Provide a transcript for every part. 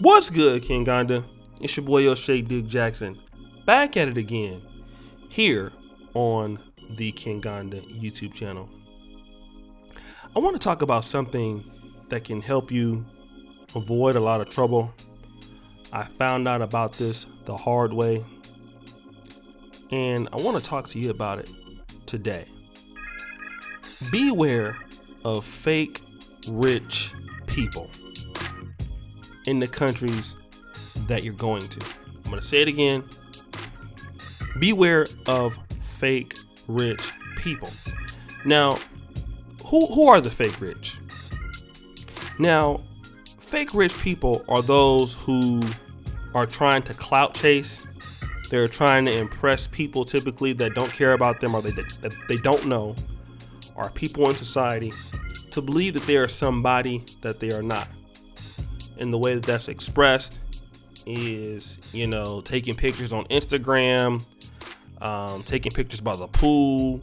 What's good, King Gonda? It's your boy O'Shea Duke Jackson, back at it again, here on the King Gonda YouTube channel. I want to talk about something that can help you avoid a lot of trouble. I found out about this the hard way, and I want to talk to you about it today. Beware of fake rich people in the countries that you're going to. I'm going to say it again. Beware of fake rich people. Now, who are the fake rich? Now, fake rich people are those who are trying to clout chase. They're trying to impress people typically that don't care about them or that they don't know, or people in society to believe that they are somebody that they are not. And the way that that's expressed is, taking pictures on Instagram, taking pictures by the pool,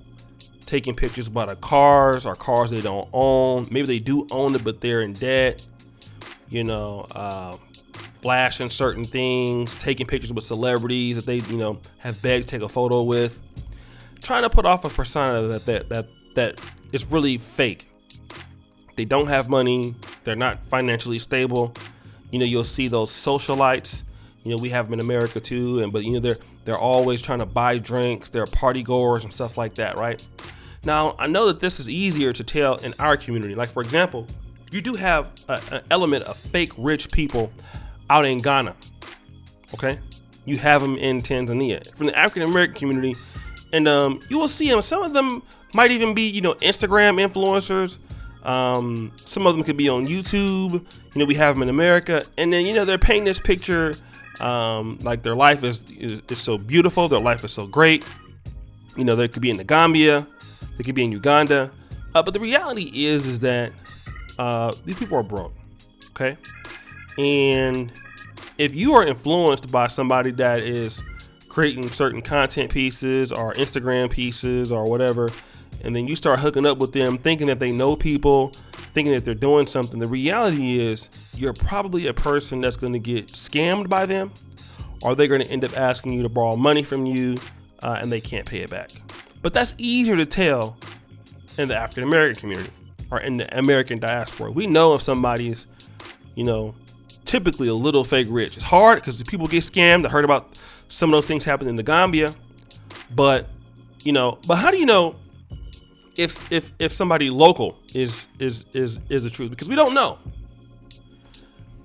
taking pictures by the cars or cars they don't own. Maybe they do own it, but they're in debt. Flashing certain things, taking pictures with celebrities that they, have begged to take a photo with, trying to put off a persona that is really fake. They don't have money. They're not financially stable. You'll see those socialites. We have them in America too, but they're always trying to buy drinks. They're party goers and stuff like that, right? Now, I know that this is easier to tell in our community. Like, for example, you do have an element of fake rich people out in Ghana, okay? You have them in Tanzania, from the African American community, and you will see them. Some of them might even be, Instagram influencers. Some of them could be on YouTube. We have them in America, and then they're painting this picture like their life is so beautiful, their life is so great. They could be in the Gambia, they could be in Uganda, but the reality is that these people are broke, okay? And if you are influenced by somebody that is creating certain content pieces or Instagram pieces or whatever, and then you start hooking up with them thinking that they know people, thinking that they're doing something, the reality is you're probably a person that's going to get scammed by them, or they're going to end up asking you to borrow money from you and they can't pay it back. But that's easier to tell in the African American community or in the American diaspora. We know if somebody's, typically a little fake rich. It's hard because people get scammed. I heard about some of those things happen in the Gambia, but how do you know if somebody local is the truth? Because we don't know.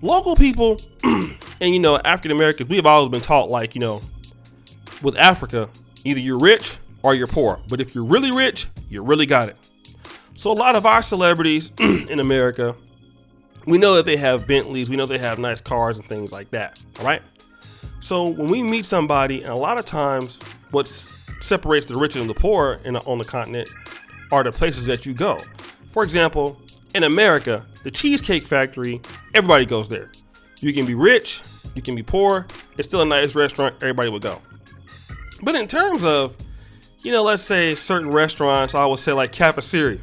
Local people and African Americans, we have always been taught, like, with Africa, either you're rich or you're poor. But if you're really rich, you really got it. So a lot of our celebrities in America, we know that they have Bentleys, we know they have nice cars and things like that. All right. So when we meet somebody, and a lot of times what separates the rich and the poor on the continent are the places that you go. For example, in America, the Cheesecake Factory, everybody goes there. You can be rich, you can be poor, it's still a nice restaurant, everybody would go. But in terms of, let's say certain restaurants, I would say like Cafe Siri.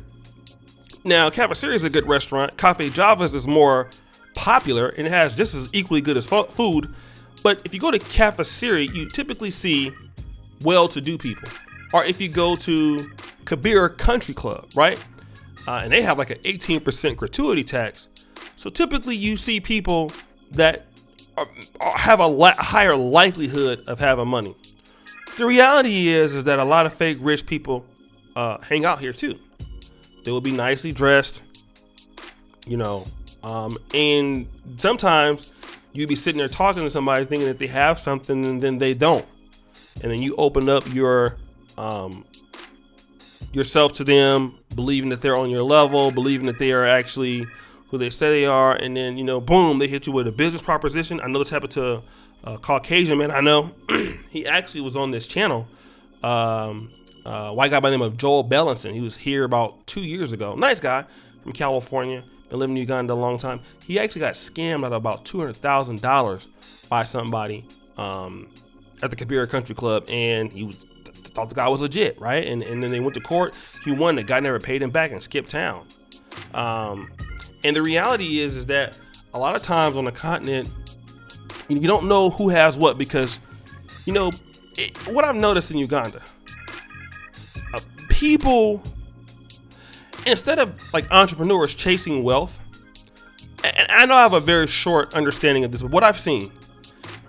Now, Cafe Siri is a good restaurant. Cafe Java's is more popular and it has just as equally good as food. But if you go to Cafe Siri, you typically see well-to-do people. Or if you go to Kabir Country Club, right? And they have like an 18% gratuity tax. So typically you see people that have a higher likelihood of having money. The reality is that a lot of fake rich people hang out here too. They will be nicely dressed, and sometimes you'd be sitting there talking to somebody thinking that they have something and then they don't. And then you open up yourself to them, believing that they're on your level, believing that they are actually who they say they are. And then, boom, they hit you with a business proposition. I know this happened to a Caucasian man I know. He actually was on this channel. White guy by the name of Joel Bellinson. He was here about 2 years ago. Nice guy from California. Been living in Uganda a long time. He actually got scammed out of about $200,000 by somebody at the Kabir Country Club, and he thought the guy was legit, right? And then they went to court. He won. The guy never paid him back and skipped town. And the reality is that a lot of times on the continent, You don't know who has what because, what I've noticed in Uganda, people, instead of like entrepreneurs chasing wealth, and I know I have a very short understanding of this, but what I've seen,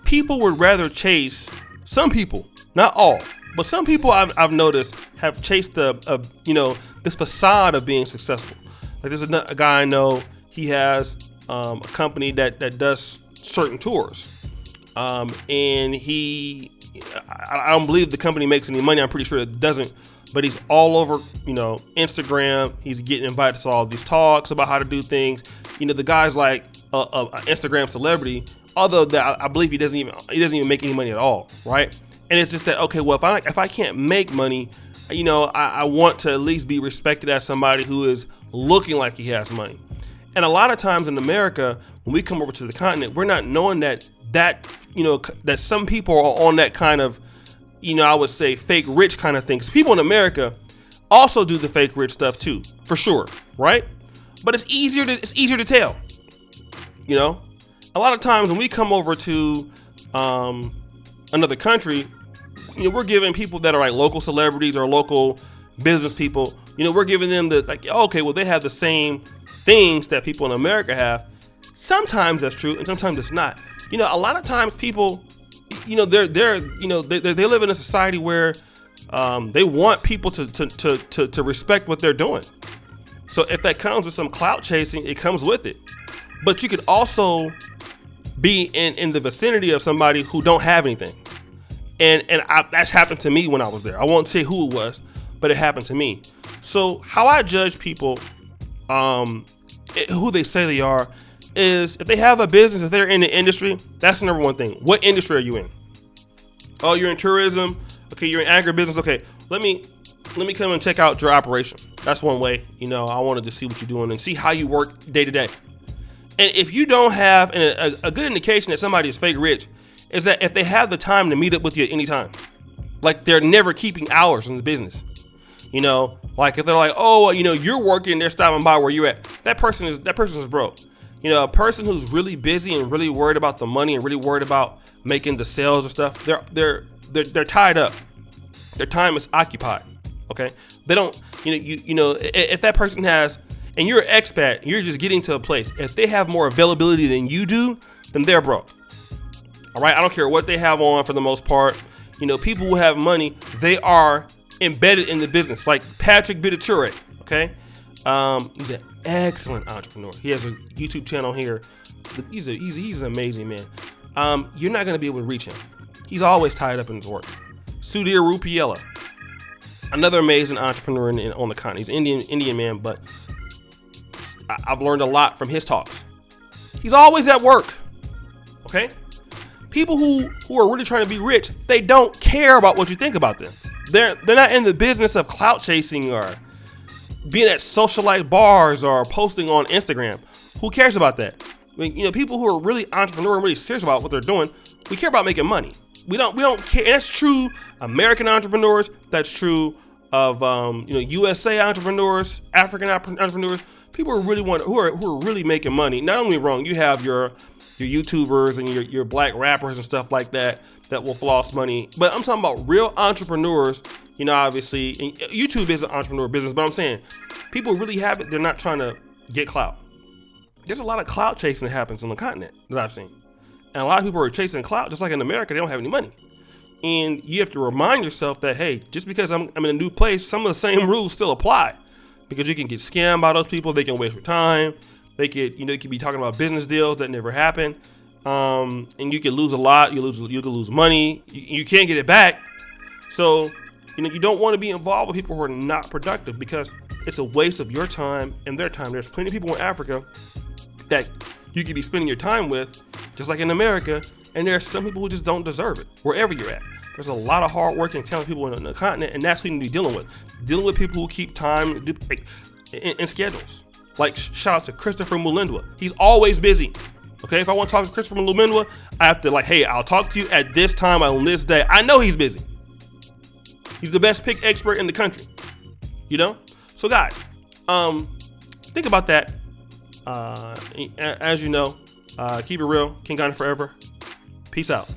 people would rather chase, some people, not all, but some people I've noticed have chased this facade of being successful. Like there's a guy I know, he has a company that does certain tours. And I don't believe the company makes any money. I'm pretty sure it doesn't, but he's all over, Instagram. He's getting invited to all these talks about how to do things. The guy's like an Instagram celebrity, although that I believe he doesn't even make any money at all, right? And it's just that, okay, well, if I can't make money, I want to at least be respected as somebody who is looking like he has money. And a lot of times in America, when we come over to the continent, we're not knowing that some people are on that kind of, I would say fake rich kind of thing. 'Cause people in America also do the fake rich stuff too, for sure, right? But it's easier to tell. A lot of times when we come over to another country, we're giving people that are like local celebrities or local business people, we're giving them okay, well, they have the same things that people in America have. Sometimes that's true and sometimes it's not. A lot of times people, they live in a society where they want people to respect what they're doing. So if that comes with some clout chasing, it comes with it. But you could also be in the vicinity of somebody who don't have anything. And that's happened to me when I was there. I won't say who it was, but it happened to me. So how I judge people, who they say they are, is if they have a business, if they're in the industry, that's the number one thing. What industry are you in? Oh, you're in tourism. Okay, you're in agribusiness. Okay, let me come and check out your operation. That's one way. I wanted to see what you're doing and see how you work day to day. And if you don't have a good indication that somebody is fake rich, is that if they have the time to meet up with you at any time, like they're never keeping hours in the business. Like if they're like, oh, you're working, they're stopping by where you're at. That person is broke. A person who's really busy and really worried about the money and really worried about making the sales and stuff, they're tied up. Their time is occupied. Okay, they don't. If that person has, and you're an expat, you're just getting to a place. If they have more availability than you do, then they're broke. All right, I don't care what they have on for the most part. People who have money, they are embedded in the business. Like Patrick Bitature, okay? He's an excellent entrepreneur. He has a YouTube channel here. He's an amazing man. You're not gonna be able to reach him. He's always tied up in his work. Sudhir Rupiella, another amazing entrepreneur on the continent. He's an Indian man, but I've learned a lot from his talks. He's always at work. Okay? People who are really trying to be rich, they don't care about what you think about them. They're not in the business of clout chasing or being at socialite bars or posting on Instagram. Who cares about that? People who are really entrepreneur and really serious about what they're doing, we care about making money. We don't care. And that's true American entrepreneurs. That's true of USA entrepreneurs, African entrepreneurs. People who are really making money. Not only wrong, you have your YouTubers and your black rappers and stuff like that will floss money. But I'm talking about real entrepreneurs. Obviously, and YouTube is an entrepreneur business, but I'm saying people really have it. They're not trying to get clout. There's a lot of clout chasing that happens on the continent that I've seen. And a lot of people are chasing clout, just like in America, they don't have any money. And you have to remind yourself that, hey, just because I'm in a new place, some of the same rules still apply. Because you can get scammed by those people, they can waste your time. They could, you could be talking about business deals that never happen. And you could lose a lot, you could lose money, you can't get it back. So, you don't want to be involved with people who are not productive because it's a waste of your time and their time. There's plenty of people in Africa that you could be spending your time with, just like in America, and there's some people who just don't deserve it, wherever you're at. There's a lot of hardworking, talented people in the continent, and that's what you need to be dealing with. Dealing with people who keep time in schedules. Like, shout out to Christopher Mulindwa. He's always busy. Okay, if I want to talk to Christopher Mulindwa, I have to hey, I'll talk to you at this time on this day. I know he's busy. He's the best pick expert in the country. So guys, think about that. As you know, keep it real. King Ghana forever. Peace out.